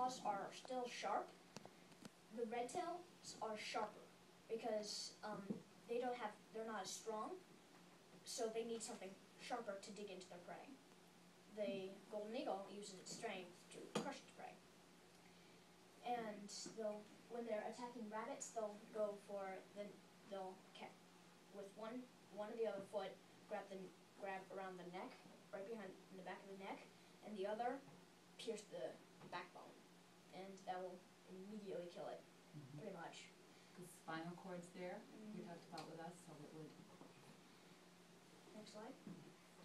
claws are still sharp. The red tails are sharper because they're not as strong, so they need something sharper to dig into their prey. The golden eagle uses its strength to crush its prey. And when they're attacking rabbits, they'll go for with one of the other foot grab around the neck, right behind in the back of the neck, and the other pierce the backbone, and that will immediately kill it, pretty much. The spinal cord's there. You talked about with us, so it would. Next slide.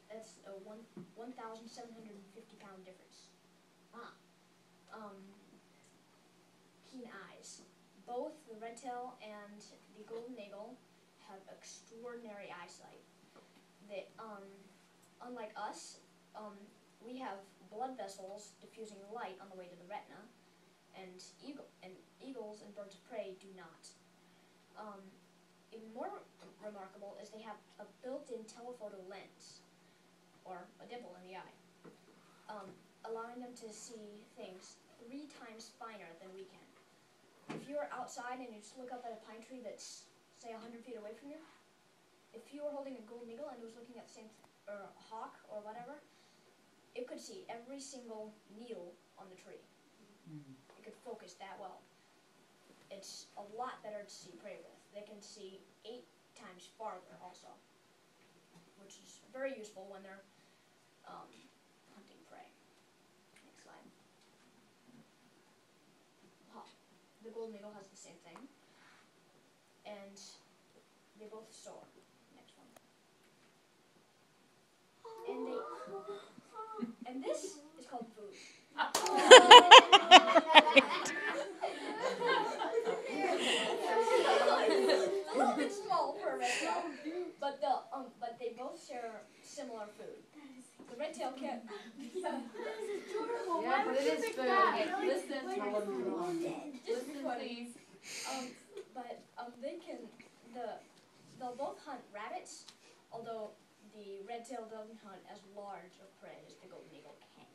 That's a 1,750-pound difference. Keen eyes. Both the red tail and the golden eagle have extraordinary eyesight. Unlike us, we have blood vessels diffusing light on the way to the retina, and eagles and birds of prey do not. Even more remarkable is they have a built-in telephoto lens, or a dimple in the eye, allowing them to see things 3 times finer than we can. If you're outside and you just look up at a pine tree that's, say, 100 feet away from you, if you were holding a golden eagle and it was looking at the same, or a hawk or whatever, it could see every single needle on the tree. It could focus that well. It's a lot better to see prey with. They can see 8 times farther also, which is very useful when they're hunting prey. Next slide. The golden eagle has the same thing, and they both soar. Next one. And this is called food. It's a little bit small for a red tail, but they both share similar food. The red tail can't. Yeah, but it is food. Okay, listen, please. But they'll both hunt rabbits, although the red tail doesn't hunt as large of prey as the golden eagle can.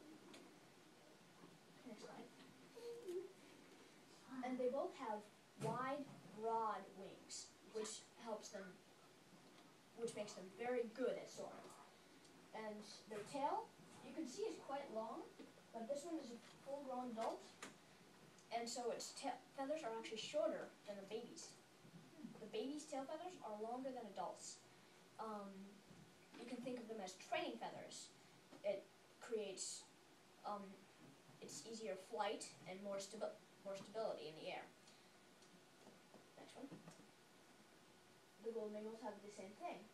Next slide. And they both have wide, broad wings, which makes them very good at soaring. And their tail, you can see, is quite long, but this one is a full-grown adult, and so its feathers are actually shorter than the baby's. The baby's tail feathers are longer than adults. You can think of them as training feathers. It creates it's easier flight and more stability in the air. Next one. The golden eagles have the same thing,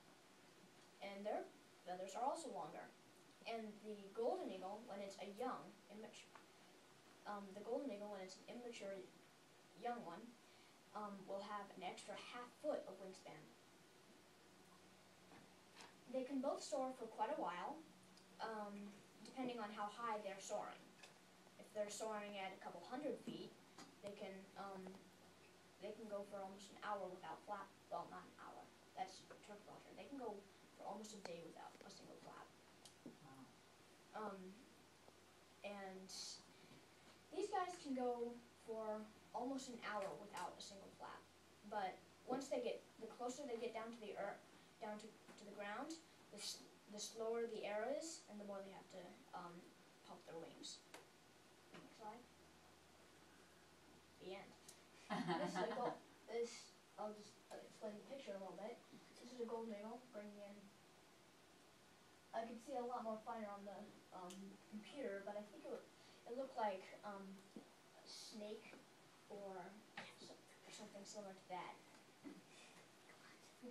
and their feathers are also longer. And the golden eagle, when it's a young, immature, young one, will have an extra half foot of wingspan. They can both soar for quite a while, depending on how high they're soaring. If they're soaring at a couple 100 feet, they can go for almost an hour without flap. Well, not an hour. That's turkey vulture. They can go for almost a day without a single flap. And these guys can go for almost an hour without a single flap. But once the closer they get down to the earth, down to the ground, the slower the air is, and the more they have to pump their wings. Next slide. The end. I'll just explain the picture a little bit. This is a golden eagle bringing in. I could see a lot more finer on the computer, but I think it looked like a snake or something similar to that.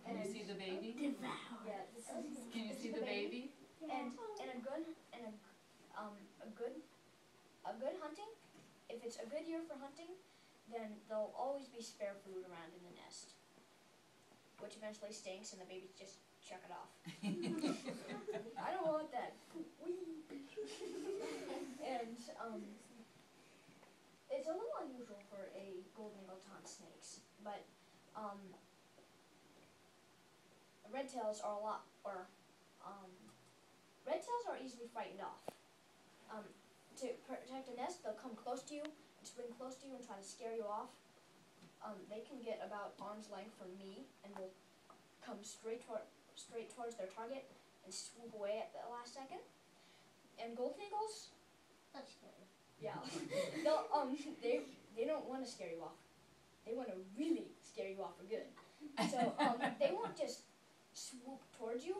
Can you see the baby? Yeah. Can you see the baby? And a good hunting. If it's a good year for hunting, then there'll always be spare food around in the nest, which eventually stinks, and the babies just chuck it off. I don't want that. And it's a little unusual for a golden eagle to hunt snakes, but red tails are easily frightened off. to protect a nest, they'll come close to you and swing close to you and try to scare you off. They can get about arm's length from me and will come straight towards their target and swoop away at the last second. And golden eagles, That's scary. yeah, they don't want to scare you off. They want to really scare you off for good. So they won't just swoop towards you.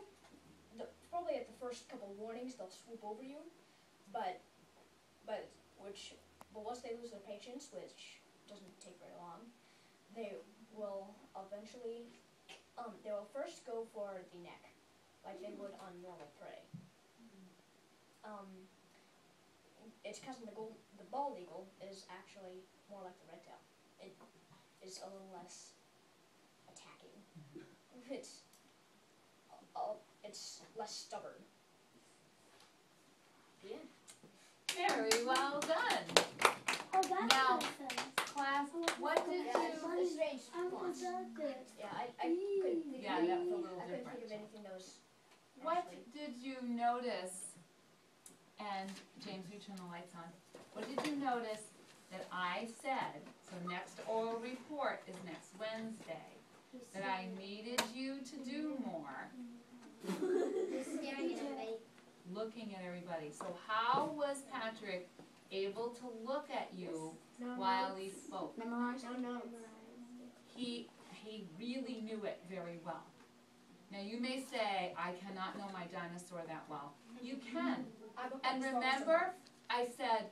Probably at the first couple of warnings, they'll swoop over you, but once they lose their patience, which doesn't take very long, they will eventually they will first go for the neck, like they would on normal prey. It's because the bald eagle is actually more like the red tail. It is a little less attacking. It's less stubborn. Yeah. Very well done. Oh, that's Now, awesome. Class, what did Yeah, you, it's strange response. Yeah, I couldn't think Yeah, of that's a anything. little I couldn't different. think of anything that was what actually. did you notice, and James, you turn the lights on, what did you notice that I said, so next oral report is next Wednesday, that I needed you to do more? Staring at everybody. Looking at everybody. So how was Patrick able to look at you while he spoke? Memorize? No. He really knew it very well. Now you may say, I cannot know my dinosaur that well. You can. And remember, I said,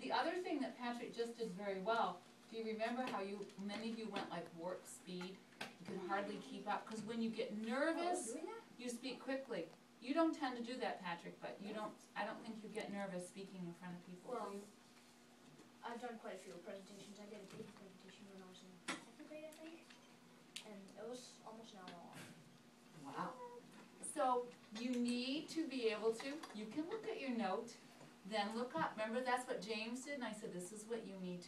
the other thing that Patrick just did very well, do you remember how many of you went like warp speed? You could hardly keep up, because when you get nervous, you speak quickly. You don't tend to do that, Patrick, but I don't think you get nervous speaking in front of people, Well, do you? I've done quite a few presentations. I did a big presentation when I was in 2nd grade, I think, and it was almost an hour long. Wow. So you need to be able to, you can look at your note, then look up. Remember, that's what James did, and I said, this is what you need to